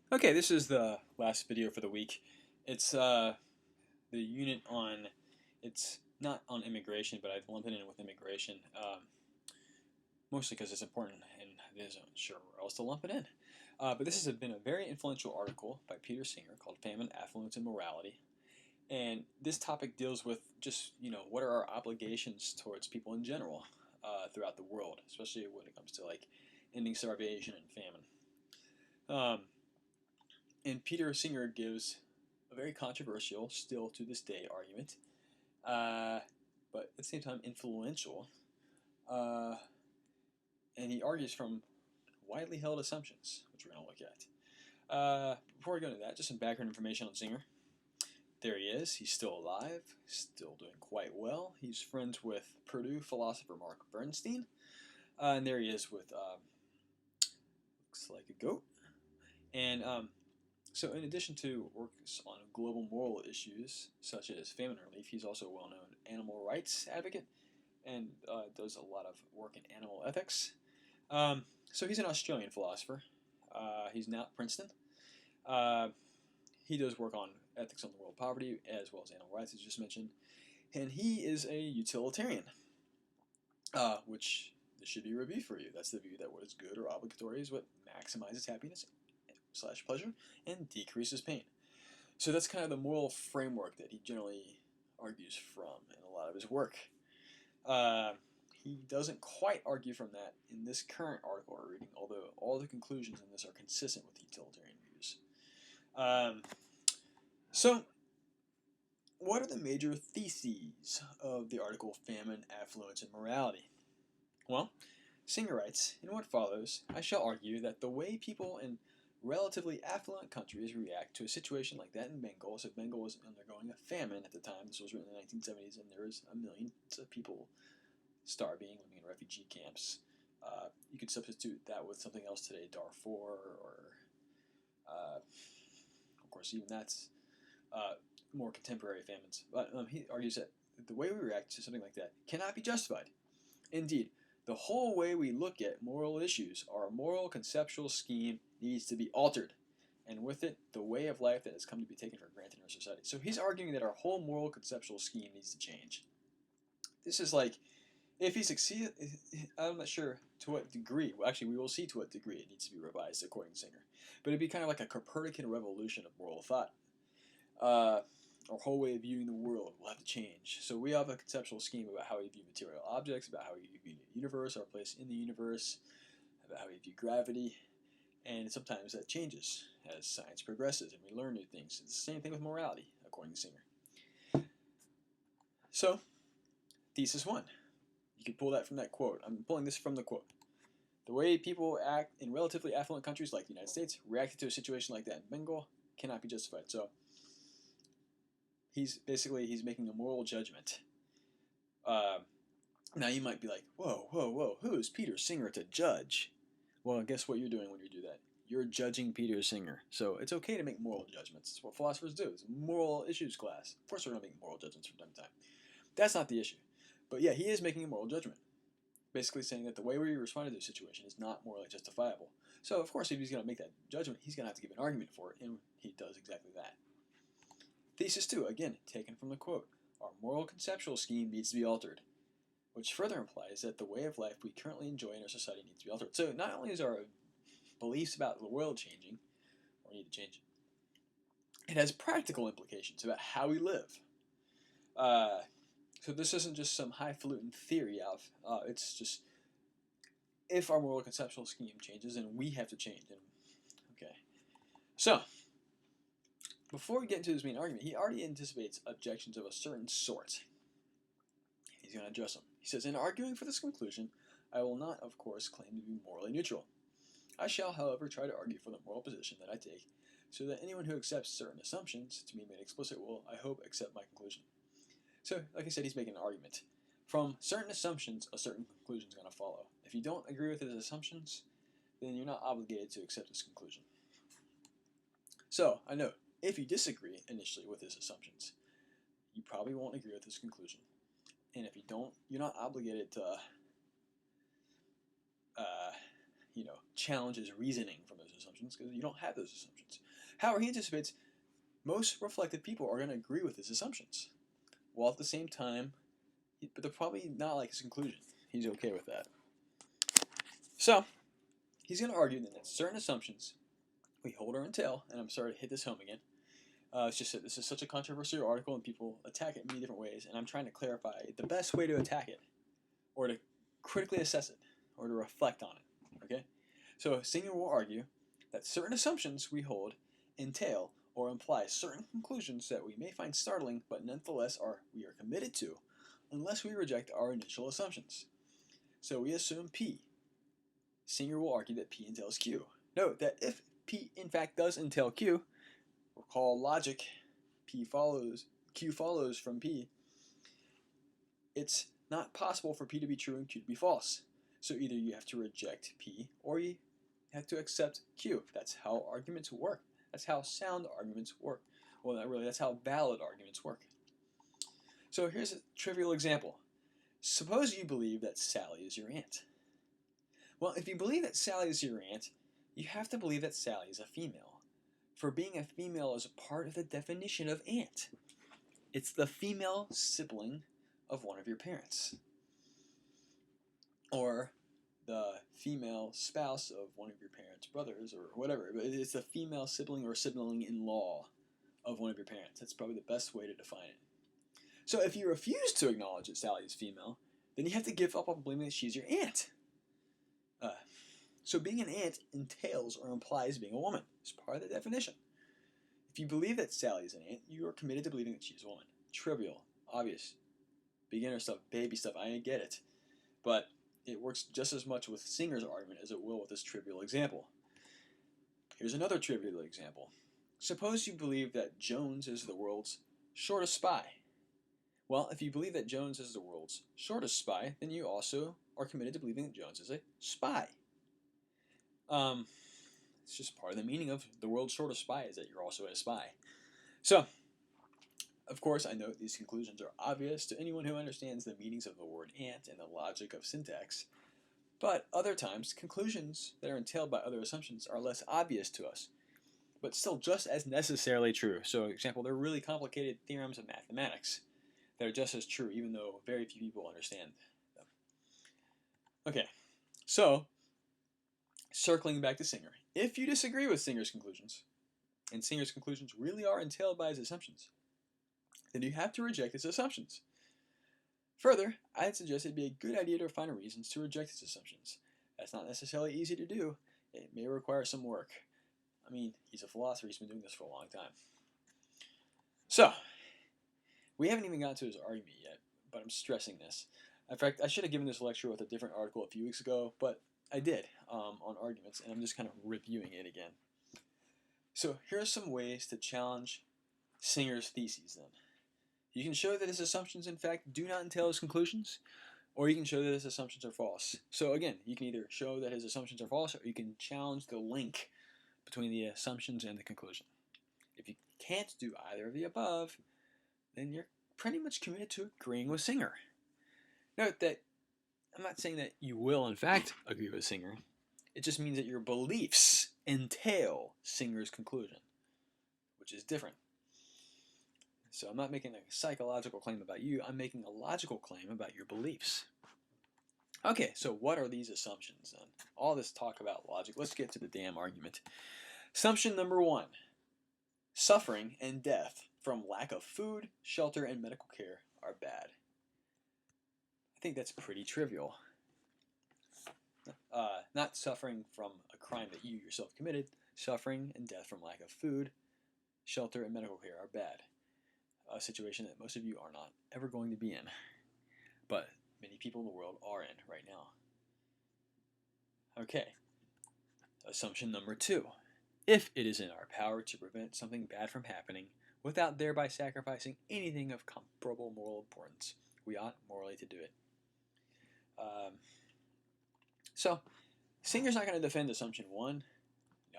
Okay, this is the last video for the week. It's the unit on, it's not on immigration, but I've lumped it in with immigration, mostly because it's important and I isn't sure where else to lump it in. But this has been a very influential article by Peter Singer called Famine, Affluence, and Morality. And this topic deals with just, what are our obligations towards people in general throughout the world, especially when it comes to like ending starvation and famine. And Peter Singer gives a very controversial, still to this day, argument, but at the same time influential. Uh, and he argues from widely held assumptions, which we're going to look at. Before we go into that, just some background information on Singer. There he is. He's still alive, still doing quite well. He's friends with Purdue philosopher Mark Bernstein. And there he is with, looks like a goat. And so in addition to works on global moral issues such as famine relief, he's also a well-known animal rights advocate and does a lot of work in animal ethics. So he's an Australian philosopher. He's now at Princeton. He does work on ethics on the world of poverty as well as animal rights, as just mentioned. And he is a utilitarian, which this should be a review for you. That's the view that what is good or obligatory is what maximizes happiness / pleasure and decreases pain. So that's kind of the moral framework that he generally argues from in a lot of his work. He doesn't quite argue from that in this current article we're reading, although all the conclusions in this are consistent with utilitarian views. So, what are the major theses of the article Famine, Affluence, and Morality? Well, Singer writes, in what follows, I shall argue that the way people in relatively affluent countries react to a situation like that in Bengal. So Bengal was undergoing a famine at the time. This was written in the 1970s, and there was millions of people starving, living in refugee camps. You could substitute that with something else today, Darfur, or of course even that's more contemporary famines. But he argues that the way we react to something like that cannot be justified. Indeed, the whole way we look at moral issues, our moral conceptual scheme needs to be altered, and with it, the way of life that has come to be taken for granted in our society. So he's arguing that our whole moral conceptual scheme needs to change. This is like, if he succeeds, I'm not sure to what degree. Well, actually, we will see to what degree it needs to be revised, according to Singer. But it'd be kind of like a Copernican revolution of moral thought. Our whole way of viewing the world will have to change. So we have a conceptual scheme about how we view material objects, about how we view the universe, our place in the universe, about how we view gravity, and sometimes that changes as science progresses and we learn new things. It's the same thing with morality, according to Singer. So, thesis one. You can pull that from that quote. I'm pulling this from the quote. The way people act in relatively affluent countries like the United States reacted to a situation like that in Bengal cannot be justified. So, he's making a moral judgment. Now you might be like, whoa, who is Peter Singer to judge? Well, guess what you're doing when you do that? You're judging Peter Singer. So it's okay to make moral judgments. It's what philosophers do. It's a moral issues class. Of course we're going to make moral judgments from time to time. That's not the issue. But yeah, he is making a moral judgment. Basically saying that the way we respond to this situation is not morally justifiable. So of course if he's going to make that judgment, he's going to have to give an argument for it, and he does exactly that. Thesis 2, again, taken from the quote. Our moral conceptual scheme needs to be altered, which further implies that the way of life we currently enjoy in our society needs to be altered. So not only is our beliefs about the world changing, or need to change, it has practical implications about how we live. So this isn't just some highfalutin theory of, it's just, if our moral conceptual scheme changes, then we have to change. And, okay. So, before we get into his main argument, he already anticipates objections of a certain sort. He's going to address them. He says, in arguing for this conclusion, I will not, of course, claim to be morally neutral. I shall, however, try to argue for the moral position that I take, so that anyone who accepts certain assumptions to be made explicit will, I hope, accept my conclusion. So, like I said, he's making an argument. From certain assumptions, a certain conclusion is going to follow. If you don't agree with his assumptions, then you're not obligated to accept his conclusion. So, I note, if you disagree initially with his assumptions, you probably won't agree with his conclusion. And if you don't, you're not obligated to, challenge his reasoning from those assumptions because you don't have those assumptions. However, he anticipates most reflective people are going to agree with his assumptions, while at the same time, but they're probably not like his conclusion. He's okay with that. So, he's going to argue that certain assumptions we hold or entail, and I'm sorry to hit this home again. It's just that this is such a controversial article and people attack it in many different ways, and I'm trying to clarify the best way to attack it, or to critically assess it, or to reflect on it. Okay? So Singer will argue that certain assumptions we hold entail or imply certain conclusions that we may find startling, but nonetheless we are committed to, unless we reject our initial assumptions. So we assume P. Singer will argue that P entails Q. Note that if P in fact does entail Q, recall logic, Q follows from P, it's not possible for P to be true and Q to be false. So either you have to reject P or you have to accept Q. That's how arguments work. That's how sound arguments work. Well, not really, that's how valid arguments work. So here's a trivial example. Suppose you believe that Sally is your aunt. Well, if you believe that Sally is your aunt, you have to believe that Sally is a female. For being a female is a part of the definition of aunt. It's the female sibling of one of your parents. Or the female spouse of one of your parents' brothers or whatever. But it's the female sibling or sibling-in-law of one of your parents. That's probably the best way to define it. So if you refuse to acknowledge that Sally is female, then you have to give up on believing that she's your aunt. So being an aunt entails or implies being a woman. It's part of the definition. If you believe that Sally is an aunt, you are committed to believing that she's a woman. Trivial, obvious, beginner stuff, baby stuff, I get it. But it works just as much with Singer's argument as it will with this trivial example. Here's another trivial example. Suppose you believe that Jones is the world's shortest spy. Well, if you believe that Jones is the world's shortest spy, then you also are committed to believing that Jones is a spy. It's just part of the meaning of the world's shortest spy is that you're also a spy. So, of course, I note these conclusions are obvious to anyone who understands the meanings of the word aunt and the logic of syntax. But other times, conclusions that are entailed by other assumptions are less obvious to us, but still just as necessarily true. So, for example, they're really complicated theorems of mathematics that are just as true, even though very few people understand them. Okay, so circling back to Singer. If you disagree with Singer's conclusions, and Singer's conclusions really are entailed by his assumptions, then you have to reject his assumptions. Further, I'd suggest it'd be a good idea to find reasons to reject his assumptions. That's not necessarily easy to do. It may require some work. I mean, he's a philosopher. He's been doing this for a long time. So, we haven't even gotten to his argument yet, but I'm stressing this. In fact, I should have given this lecture with a different article a few weeks ago, but I did on arguments, and I'm just kind of reviewing it again. So here are some ways to challenge Singer's theses then. You can show that his assumptions, in fact, do not entail his conclusions, or you can show that his assumptions are false. So again, you can either show that his assumptions are false, or you can challenge the link between the assumptions and the conclusion. If you can't do either of the above, then you're pretty much committed to agreeing with Singer. Note that I'm not saying that you will, in fact, agree with Singer. It just means that your beliefs entail Singer's conclusion, which is different. So I'm not making a psychological claim about you. I'm making a logical claim about your beliefs. Okay, so what are these assumptions then? All this talk about logic. Let's get to the damn argument. Assumption number 1. Suffering and death from lack of food, shelter, and medical care are bad. I think that's pretty trivial. Not suffering from a crime that you yourself committed. Suffering and death from lack of food, shelter, and medical care are bad. A situation that most of you are not ever going to be in, but many people in the world are in right now. Okay. Assumption number 2. If it is in our power to prevent something bad from happening without thereby sacrificing anything of comparable moral importance, we ought morally to do it. So, Singer's not going to defend assumption 1.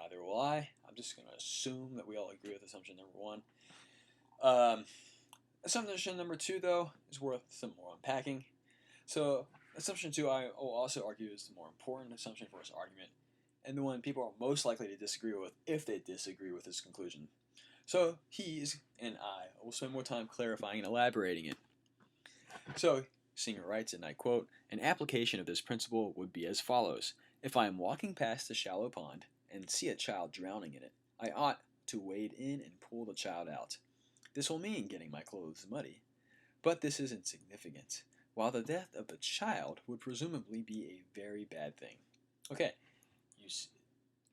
Neither will I. I'm just going to assume that we all agree with assumption number 1. Assumption number 2, though, is worth some more unpacking. So, assumption 2, I will also argue, is the more important assumption for this argument. and the one people are most likely to disagree with if they disagree with his conclusion. So he's and I will spend more time clarifying and elaborating it. So Singer writes, and I quote, "An application of this principle would be as follows. If I am walking past a shallow pond and see a child drowning in it, I ought to wade in and pull the child out. This will mean getting my clothes muddy. But this is insignificant, while the death of the child would presumably be a very bad thing." Okay,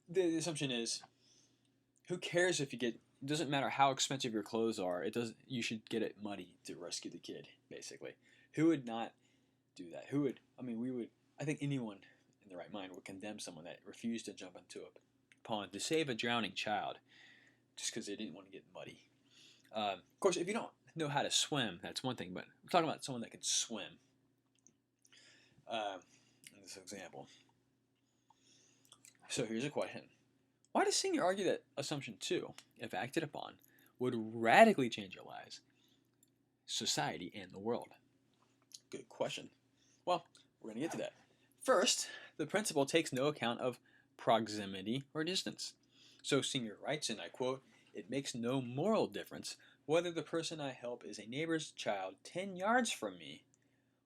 the assumption is, who cares if you get, it doesn't matter how expensive your clothes are, you should get it muddy to rescue the kid, basically. Who would not do that? I think anyone in their right mind would condemn someone that refused to jump into a pond to save a drowning child just because they didn't want to get muddy. Of course, if you don't know how to swim, that's one thing, but we're talking about someone that can swim. In this example. So here's a question. Why does Singer argue that assumption 2, if acted upon, would radically change our lives, society, and the world? Good question. Well, we're going to get to that. First, the principle takes no account of proximity or distance. So Singer writes, and I quote, "It makes no moral difference whether the person I help is a neighbor's child 10 yards from me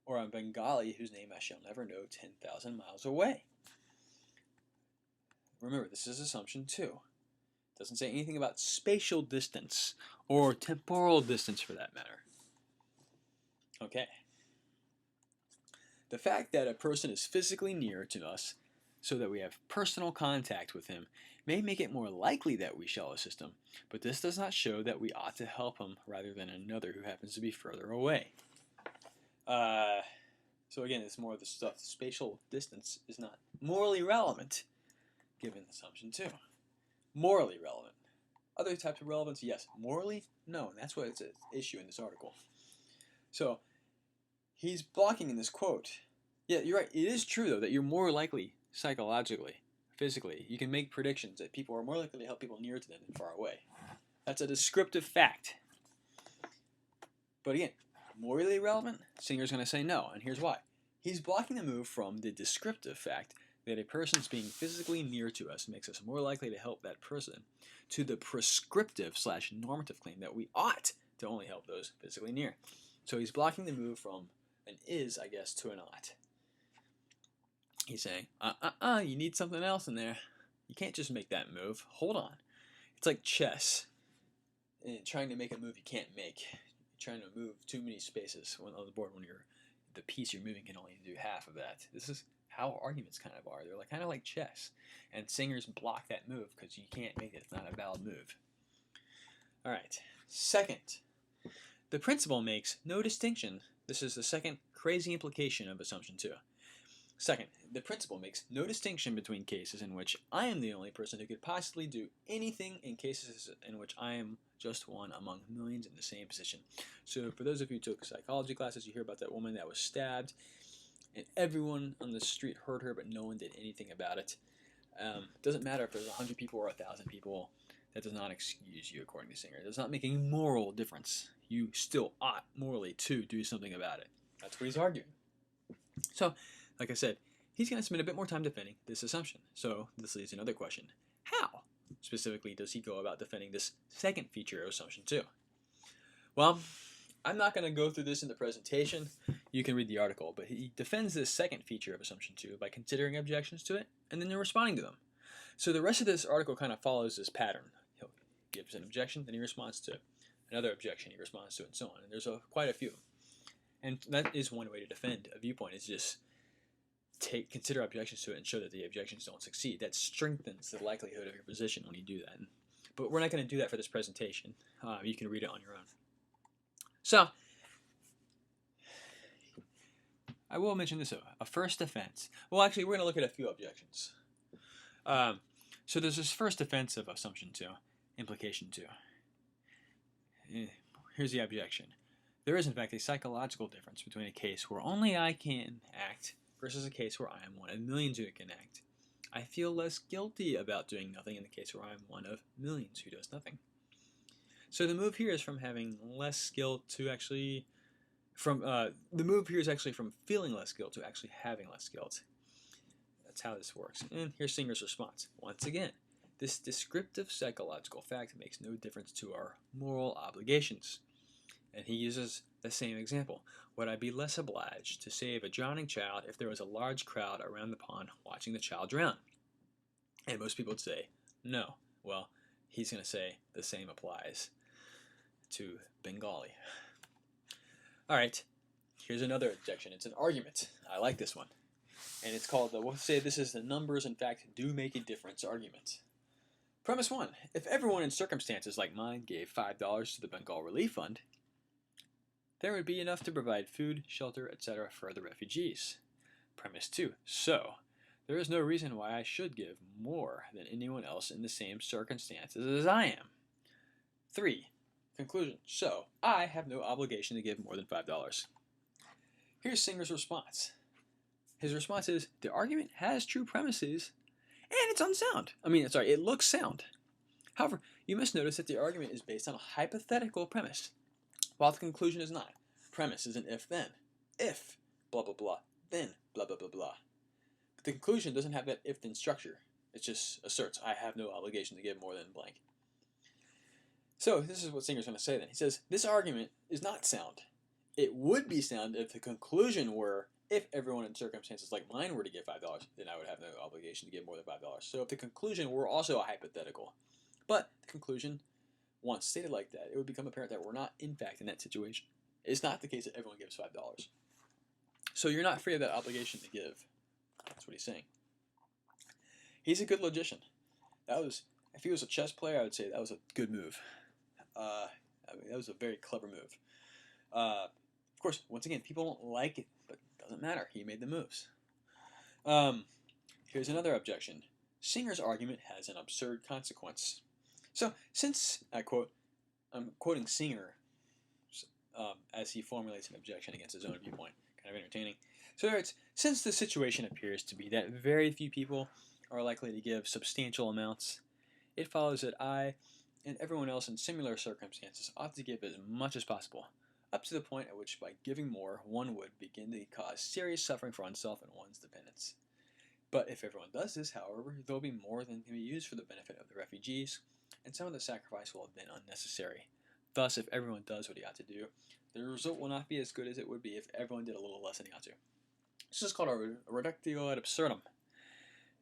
or a Bengali whose name I shall never know 10,000 miles away." Remember, this is assumption 2. It doesn't say anything about spatial distance or temporal distance for that matter. Okay. The fact that a person is physically near to us so that we have personal contact with him may make it more likely that we shall assist him, but this does not show that we ought to help him rather than another who happens to be further away. So again, it's more of the stuff. Spatial distance is not morally relevant, given assumption 2. Morally relevant. Other types of relevance, yes. Morally, no. And that's what it's an issue in this article. So he's blocking in this quote. Yeah, you're right. It is true, though, that you're more likely psychologically, physically. You can make predictions that people are more likely to help people near to them than far away. That's a descriptive fact. But again, morally relevant? Singer's going to say no, and here's why. He's blocking the move from the descriptive fact that a person's being physically near to us makes us more likely to help that person to the prescriptive/normative claim that we ought to only help those physically near. So he's blocking the move from an is, I guess, to an ought. He's saying, you need something else in there. You can't just make that move. Hold on. It's like chess. And trying to make a move you can't make. You're trying to move too many spaces on the board when the piece you're moving can only do half of that. This is how arguments kind of are. They're kind of like chess. And singers block that move because you can't make it. It's not a valid move. All right. Second, the principle makes no distinction. This is the second crazy implication of assumption 2. Second, the principle makes no distinction between cases in which I am the only person who could possibly do anything and cases in which I am just one among millions in the same position. So for those of you who took psychology classes, you hear about that woman that was stabbed, and everyone on the street heard her, but no one did anything about it. It doesn't matter if there's 100 people or 1,000 people. That does not excuse you, according to Singer. It does not make any moral difference. You still ought morally to do something about it. That's what he's arguing. So, like I said, he's going to spend a bit more time defending this assumption. So this leads to another question. How, specifically, does he go about defending this second feature of assumption 2? Well, I'm not going to go through this in the presentation. You can read the article, but he defends this second feature of assumption 2 by considering objections to it and then responding to them. So the rest of this article kind of follows this pattern. He gives an objection, then he responds to it. Another objection, he responds to it, and so on. And there's quite a few. And that is one way to defend a viewpoint, is just consider objections to it and show that the objections don't succeed. That strengthens the likelihood of your position when you do that. But we're not going to do that for this presentation. You can read it on your own. So, I will mention this, a first defense. Well, actually, we're going to look at a few objections. So there's this first defense of assumption 2, implication 2. Here's the objection. There is, in fact, a psychological difference between a case where only I can act versus a case where I am one of millions who can act. I feel less guilty about doing nothing in the case where I am one of millions who does nothing. So the move here is from having less guilt to actually, the move here is actually from feeling less guilt to actually having less guilt. That's how this works. And here's Singer's response. Once again, this descriptive psychological fact makes no difference to our moral obligations. And he uses the same example. Would I be less obliged to save a drowning child if there was a large crowd around the pond watching the child drown? And most people would say, no. Well, he's going to say the same applies to Bengali. All right, here's another objection. It's an argument. I like this one. And it's called we'll say this is the numbers in fact do make a difference argument. Premise 1. If everyone in circumstances like mine gave $5 to the Bengal Relief Fund, there would be enough to provide food, shelter, etc. for the refugees. Premise 2. So, there is no reason why I should give more than anyone else in the same circumstances as I am. 3. Conclusion. So, I have no obligation to give more than $5. Here's Singer's response. His response is, the argument has true premises, and it's unsound. It looks sound. However, you must notice that the argument is based on a hypothetical premise, while the conclusion is not. Premise is an if-then. If, blah, blah, blah, then, blah, blah, blah, blah. But the conclusion doesn't have that if-then structure. It just asserts, I have no obligation to give more than blank. So, this is what Singer's going to say then. He says, this argument is not sound. It would be sound if the conclusion were, if everyone in circumstances like mine were to give $5, then I would have no obligation to give more than $5. So if the conclusion were also a hypothetical, but the conclusion, once stated like that, it would become apparent that we're not, in fact, in that situation. It's not the case that everyone gives $5. So you're not free of that obligation to give. That's what he's saying. He's a good logician. If he was a chess player, I would say that was a good move. That was a very clever move. Of course, once again, people don't like it, but it doesn't matter. He made the moves. Here's another objection. Singer's argument has an absurd consequence. So, since, I'm quoting Singer as he formulates an objection against his own viewpoint. Kind of entertaining. So there it's, since the situation appears to be that very few people are likely to give substantial amounts, it follows that I and everyone else in similar circumstances ought to give as much as possible, up to the point at which by giving more, one would begin to cause serious suffering for oneself and one's dependents. But if everyone does this, however, there will be more than can be used for the benefit of the refugees, and some of the sacrifice will have been unnecessary. Thus, if everyone does what he ought to do, the result will not be as good as it would be if everyone did a little less than he ought to. This is called a reductio ad absurdum.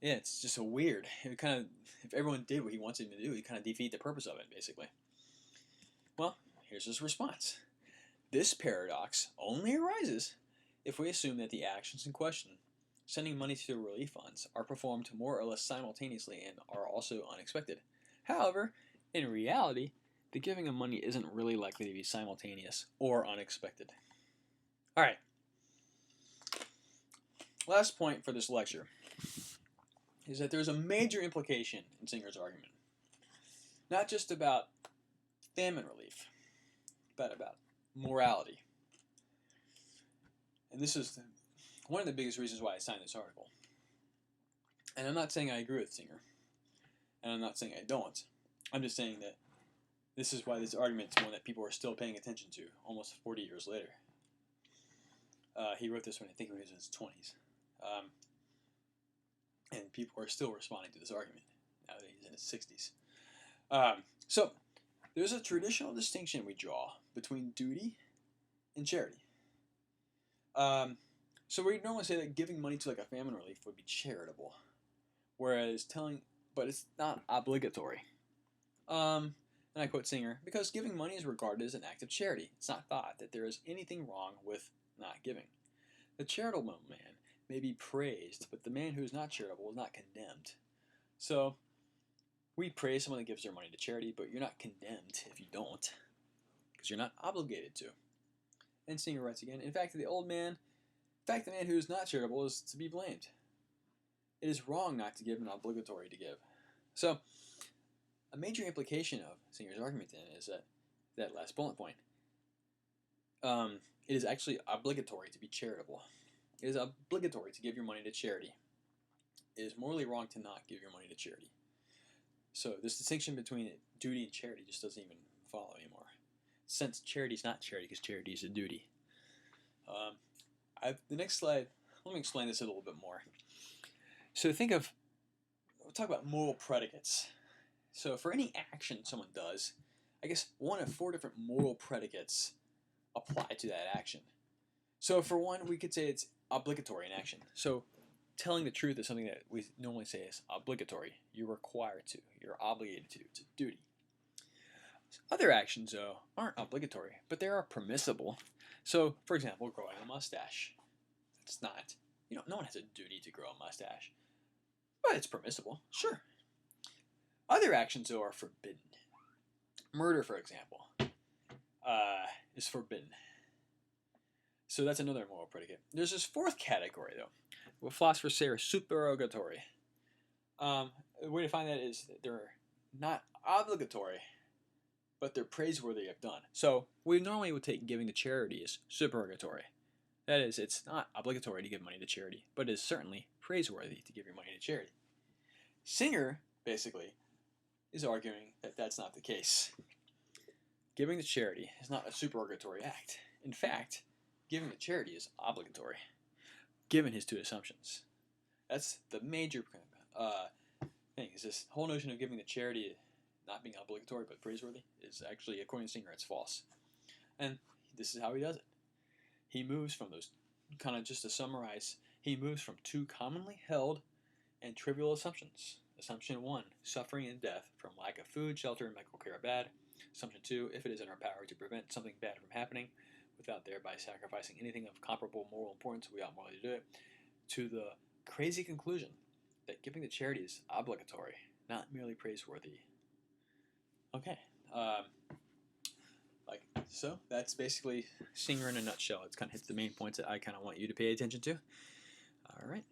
Yeah, it's just so weird. If everyone did what he wants them to do, he kind of defeat the purpose of it, basically. Well, here's his response. This paradox only arises if we assume that the actions in question, sending money to the relief funds, are performed more or less simultaneously and are also unexpected. However, in reality, the giving of money isn't really likely to be simultaneous or unexpected. Alright. Last point for this lecture is that there's a major implication in Singer's argument. Not just about famine relief, but about morality. And this is one of the biggest reasons why I signed this article. And I'm not saying I agree with Singer, and I'm not saying I don't. I'm just saying that this is why this argument is one that people are still paying attention to almost 40 years later. He wrote this when I think he was in his 20s. And people are still responding to this argument now that he's in his 60s. So, there's a traditional distinction we draw between duty and charity. So we normally say that giving money to like a famine relief would be charitable, whereas but it's not obligatory. And I quote Singer, because giving money is regarded as an act of charity. It's not thought that there is anything wrong with not giving. The charitable man may be praised, but the man who is not charitable is not condemned. So, we praise someone that gives their money to charity, but you're not condemned if you don't, because you're not obligated to. And Singer writes again, in fact, the man who is not charitable is to be blamed. It is wrong not to give and obligatory to give. So, a major implication of Singer's argument then is that last bullet point. It is actually obligatory to be charitable. It is obligatory to give your money to charity. It is morally wrong to not give your money to charity. So this distinction between duty and charity just doesn't even follow anymore. Since charity is not charity, because charity is a duty. The next slide, let me explain this a little bit more. So we'll talk about moral predicates. So for any action someone does, I guess one of 4 different moral predicates apply to that action. So for one, we could say it's obligatory in action. So telling the truth is something that we normally say is obligatory. You're required to. You're obligated to. It's a duty. Other actions, though, aren't obligatory, but they are permissible. So, for example, growing a mustache. It's not. No one has a duty to grow a mustache, but it's permissible. Sure. Other actions, though, are forbidden. Murder, for example, is forbidden. So that's another moral predicate. There's this 4th category, though. What philosophers say are supererogatory. The way to find that is that they're not obligatory, but they're praiseworthy if done. So we normally would take giving to charity as supererogatory. That is, it's not obligatory to give money to charity, but it is certainly praiseworthy to give your money to charity. Singer, basically, is arguing that that's not the case. Giving to charity is not a supererogatory act. In fact, giving to charity is obligatory, given his 2 assumptions. That's the major thing, is this whole notion of giving to charity not being obligatory but praiseworthy is actually, according to Singer, it's false. And this is how he does it. He moves from those, kind of just to summarize, he moves from 2 commonly held and trivial assumptions. Assumption 1, suffering and death from lack of food, shelter, and medical care are bad. Assumption 2, if it is in our power to prevent something bad from happening, without thereby sacrificing anything of comparable moral importance, we ought morally to do it. To the crazy conclusion that giving to charity is obligatory, not merely praiseworthy. Okay. So that's basically Singer in a nutshell. It kind of hits the main points that I kind of want you to pay attention to. All right.